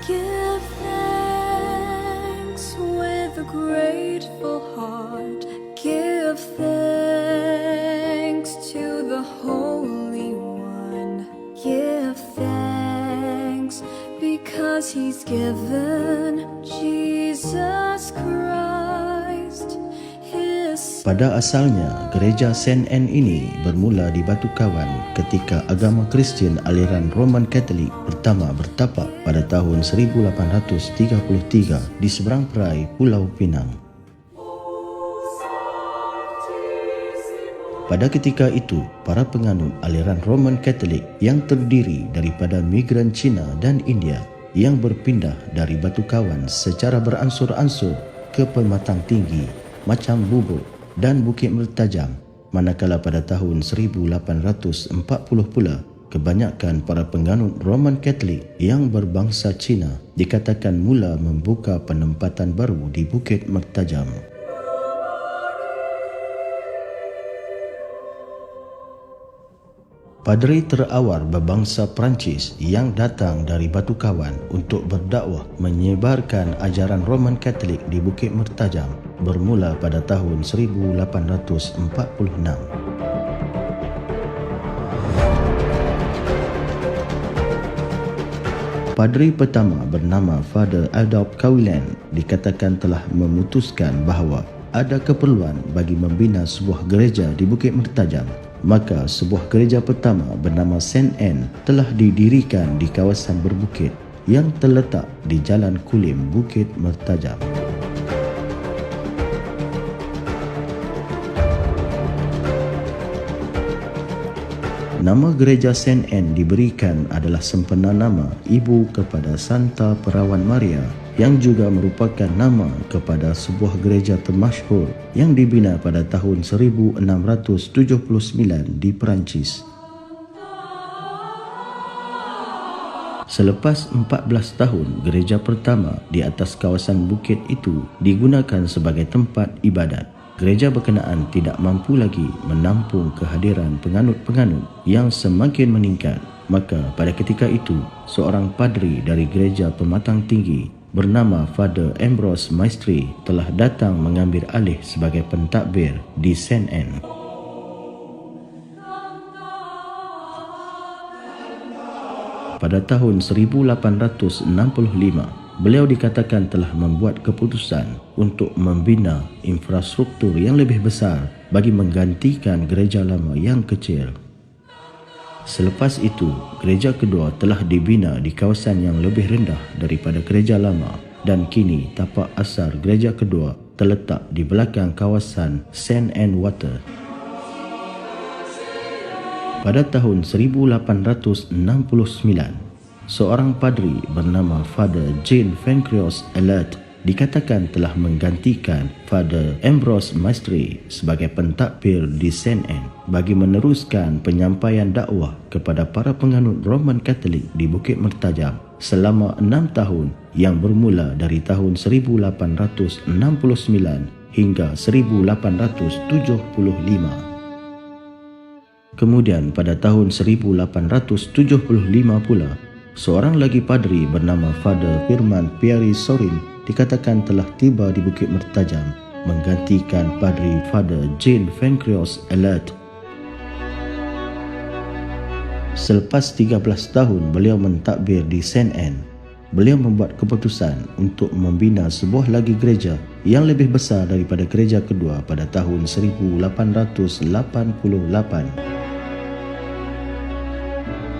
Give thanks with a grateful heart. Give thanks to the Holy One. Give thanks because He's given Jesus Christ His. Pada asalnya, gereja Saint Anne ini bermula di Batu Kawan ketika agama Kristian aliran Roman Katolik pertama bertapak pada tahun 1833 di seberang perai Pulau Pinang. Pada ketika itu, para penganut aliran Roman Katolik yang terdiri daripada migran Cina dan India yang berpindah dari Batu Kawan secara beransur-ansur ke pematang tinggi macam Bubuk dan Bukit Mertajam, manakala pada tahun 1840 pula kebanyakan para penganut Roman Katolik yang berbangsa Cina dikatakan mula membuka penempatan baru di Bukit Mertajam. Padri terawal berbangsa Perancis yang datang dari Batu Kawan untuk berdakwah menyebarkan ajaran Roman Katolik di Bukit Mertajam bermula pada tahun 1846. Padri pertama bernama Father Adolf Kawilan dikatakan telah memutuskan bahawa ada keperluan bagi membina sebuah gereja di Bukit Mertajam. Maka sebuah gereja pertama bernama Saint Anne telah didirikan di kawasan berbukit yang terletak di Jalan Kulim, Bukit Mertajam. Nama gereja Saint Anne diberikan adalah sempena nama ibu kepada Santa Perawan Maria yang juga merupakan nama kepada sebuah gereja termasyhur yang dibina pada tahun 1679 di Perancis. Selepas 14 tahun, gereja pertama di atas kawasan bukit itu digunakan sebagai tempat ibadat. Gereja berkenaan tidak mampu lagi menampung kehadiran penganut-penganut yang semakin meningkat. Maka pada ketika itu, seorang padri dari gereja Pematang Tinggi bernama Father Ambrose Maestri telah datang mengambil alih sebagai pentadbir di Saint Anne. Pada tahun 1865, beliau dikatakan telah membuat keputusan untuk membina infrastruktur yang lebih besar bagi menggantikan gereja lama yang kecil. Selepas itu, gereja kedua telah dibina di kawasan yang lebih rendah daripada gereja lama dan kini tapak asal gereja kedua terletak di belakang kawasan Saint Anne Water. Pada tahun 1869, seorang padri bernama Father Jean Pancreas Alert dikatakan telah menggantikan Father Ambrose Maestri sebagai pentadbir di Saint Anne bagi meneruskan penyampaian dakwah kepada para penganut Roman Katolik di Bukit Mertajam selama 6 tahun yang bermula dari tahun 1869 hingga 1875. Kemudian pada tahun 1875 pula, seorang lagi padri bernama Father Firman Pierre Sorin dikatakan telah tiba di Bukit Mertajam menggantikan padri Father Jean Pancreas Alert. Selepas 13 tahun beliau mentadbir di Saint Anne, beliau membuat keputusan untuk membina sebuah lagi gereja yang lebih besar daripada gereja kedua pada tahun 1888.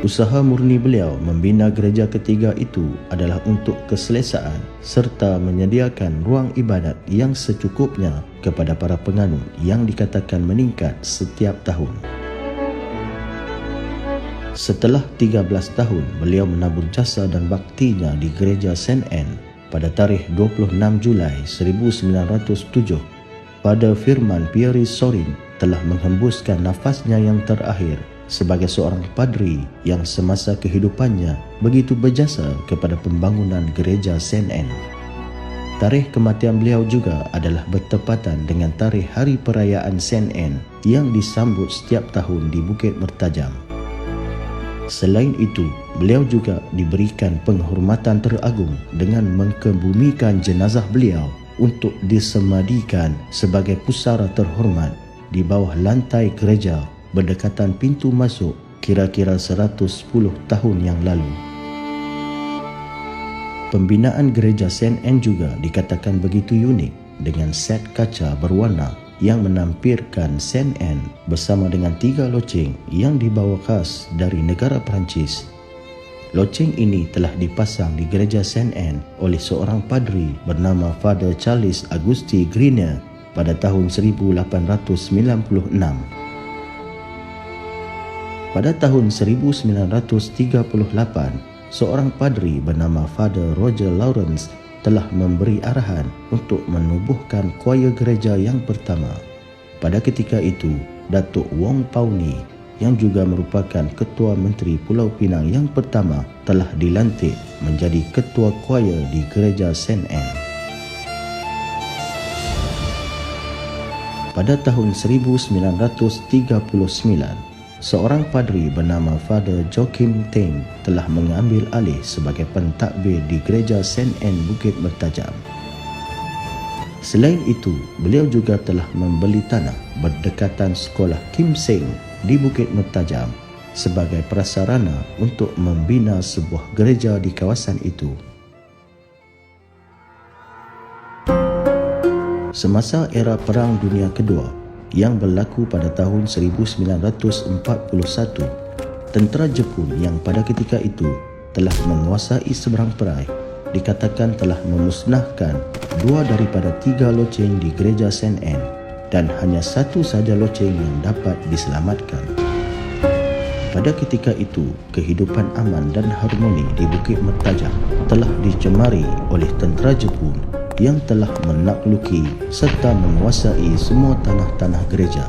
Usaha murni beliau membina gereja ketiga itu adalah untuk keselesaan serta menyediakan ruang ibadat yang secukupnya kepada para penganut yang dikatakan meningkat setiap tahun. Setelah 13 tahun beliau menabur jasa dan baktinya di gereja Saint Anne, pada tarikh 26 Julai 1907, Father Firman Pierre Sorin telah menghembuskan nafasnya yang terakhir sebagai seorang padri yang semasa kehidupannya begitu berjasa kepada pembangunan gereja Saint Anne. Tarikh kematian beliau juga adalah bertepatan dengan tarikh hari perayaan Saint Anne yang disambut setiap tahun di Bukit Mertajam. Selain itu, beliau juga diberikan penghormatan teragung dengan mengkebumikan jenazah beliau untuk disemadikan sebagai pusara terhormat di bawah lantai gereja berdekatan pintu masuk kira-kira 110 tahun yang lalu. Pembinaan gereja St. Anne juga dikatakan begitu unik dengan set kaca berwarna yang menampilkan St. Anne bersama dengan 3 loceng yang dibawa khas dari negara Perancis. Loceng ini telah dipasang di gereja St. Anne oleh seorang padri bernama Father Charles Auguste Grenier pada tahun 1896. Pada tahun 1938, seorang padri bernama Father Roger Lawrence telah memberi arahan untuk menubuhkan choir gereja yang pertama. Pada ketika itu, Datuk Wong Pau Ni yang juga merupakan Ketua Menteri Pulau Pinang yang pertama telah dilantik menjadi Ketua Choir di Gereja St. Anne. Pada tahun 1939, seorang padri bernama Father Joachim Teng telah mengambil alih sebagai pentadbir di Gereja St. Anne Bukit Mertajam. Selain itu, beliau juga telah membeli tanah berdekatan sekolah Kim Seng di Bukit Mertajam sebagai prasarana untuk membina sebuah gereja di kawasan itu. Semasa era Perang Dunia Kedua yang berlaku pada tahun 1941, tentera Jepun yang pada ketika itu telah menguasai seberang perai dikatakan telah memusnahkan 2 daripada 3 loceng di Gereja St. Anne dan hanya 1 saja loceng yang dapat diselamatkan. Pada ketika itu, kehidupan aman dan harmoni di Bukit Mertajam telah dicemari oleh tentera Jepun yang telah menakluki serta menguasai semua tanah-tanah gereja.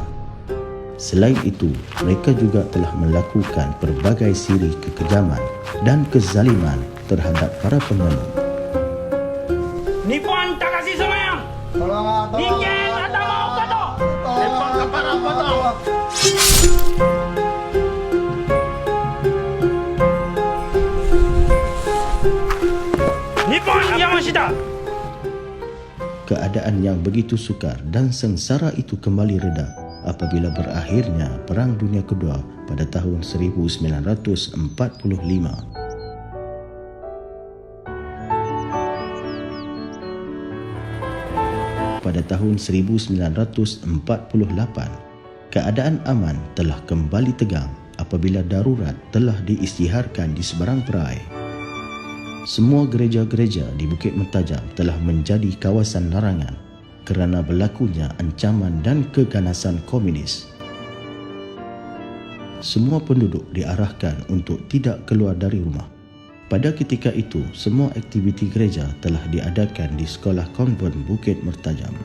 Selain itu, mereka juga telah melakukan pelbagai siri kekejaman dan kezaliman terhadap para penganut. Nippon Takashi Semayang! Ningen Atama Okato! Nippon Kapara Koto! Nippon Yamashita! Keadaan yang begitu sukar dan sengsara itu kembali reda apabila berakhirnya Perang Dunia Kedua pada tahun 1945. Pada tahun 1948, keadaan aman telah kembali tegang apabila darurat telah diisytiharkan di seberang perai. Semua gereja-gereja di Bukit Mertajam telah menjadi kawasan larangan kerana berlakunya ancaman dan keganasan komunis. Semua penduduk diarahkan untuk tidak keluar dari rumah. Pada ketika itu, semua aktiviti gereja telah diadakan di Sekolah Konvent Bukit Mertajam.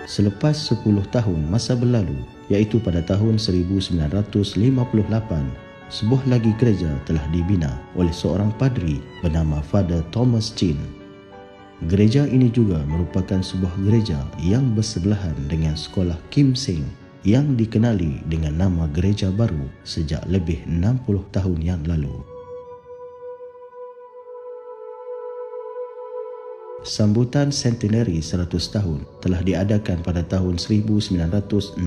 Selepas 10 tahun masa berlalu, iaitu pada tahun 1958, sebuah lagi gereja telah dibina oleh seorang padri bernama Father Thomas Chin. Gereja ini juga merupakan sebuah gereja yang bersebelahan dengan sekolah Kim Seng yang dikenali dengan nama Gereja Baru sejak lebih 60 tahun yang lalu. Sambutan centenary 100 tahun telah diadakan pada tahun 1969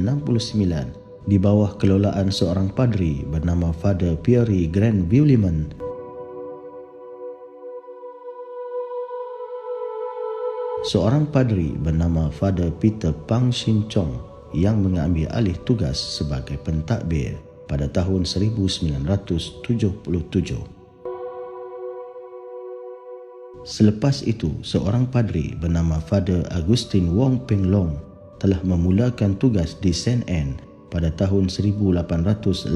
di bawah kelolaan seorang padri bernama Father Pierre Grand Buliman. Seorang padri bernama Father Peter Pang Shin Chong yang mengambil alih tugas sebagai pentadbir pada tahun 1977. Selepas itu, seorang padri bernama Father Augustine Wong Peng Long telah memulakan tugas di St. Anne pada tahun 1884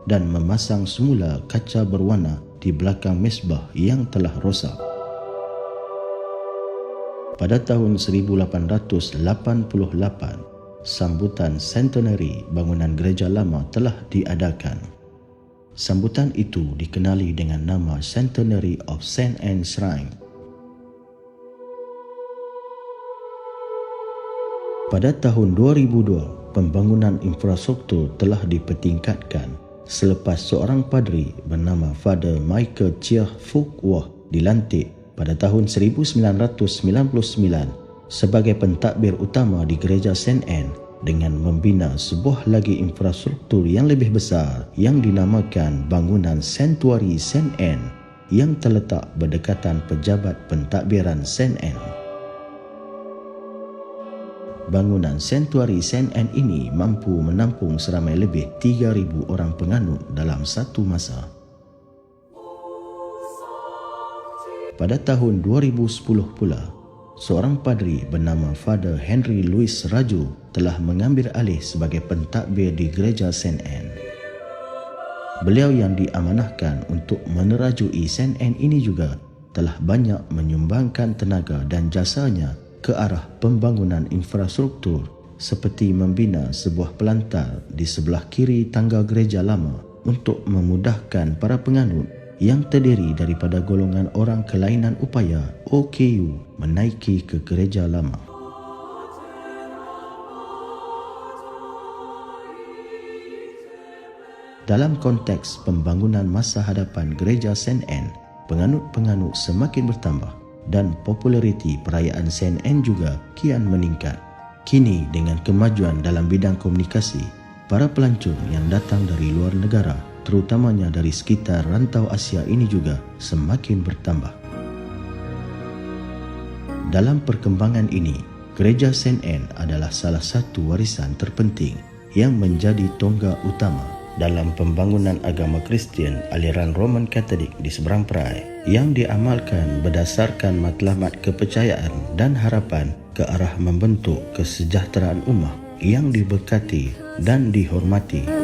dan memasang semula kaca berwarna di belakang mesbah yang telah rosak. Pada tahun 1888, sambutan centenary bangunan gereja lama telah diadakan. Sambutan itu dikenali dengan nama Centenary of St. Anne Shrine. Pada tahun 2002, pembangunan infrastruktur telah dipertingkatkan selepas seorang padri bernama Father Michael Chia Phuc Wah dilantik pada tahun 1999 sebagai pentadbir utama di Gereja St. Anne dengan membina sebuah lagi infrastruktur yang lebih besar yang dinamakan bangunan Sanctuary St. Anne yang terletak berdekatan pejabat pentadbiran St. Anne. Bangunan Sanctuary St. Anne ini mampu menampung seramai lebih 3,000 orang penganut dalam satu masa. Pada tahun 2010 pula, seorang padri bernama Father Henry Louis Raju telah mengambil alih sebagai pentadbir di Gereja St. Anne. Beliau yang diamanahkan untuk menerajui St. Anne ini juga telah banyak menyumbangkan tenaga dan jasanya ke arah pembangunan infrastruktur seperti membina sebuah pelantar di sebelah kiri tangga gereja lama untuk memudahkan para penganut yang terdiri daripada golongan orang kelainan upaya OKU menaiki ke gereja lama. Dalam konteks pembangunan masa hadapan Gereja St. Anne, penganut-penganut semakin bertambah dan populariti perayaan St. Anne juga kian meningkat. Kini dengan kemajuan dalam bidang komunikasi, para pelancong yang datang dari luar negara, terutamanya dari sekitar rantau Asia ini juga semakin bertambah. Dalam perkembangan ini, Gereja St. Anne adalah salah satu warisan terpenting yang menjadi tonggak utama dalam pembangunan agama Kristian aliran Roman Katolik di seberang perai yang diamalkan berdasarkan matlamat kepercayaan dan harapan ke arah membentuk kesejahteraan ummah yang diberkati dan dihormati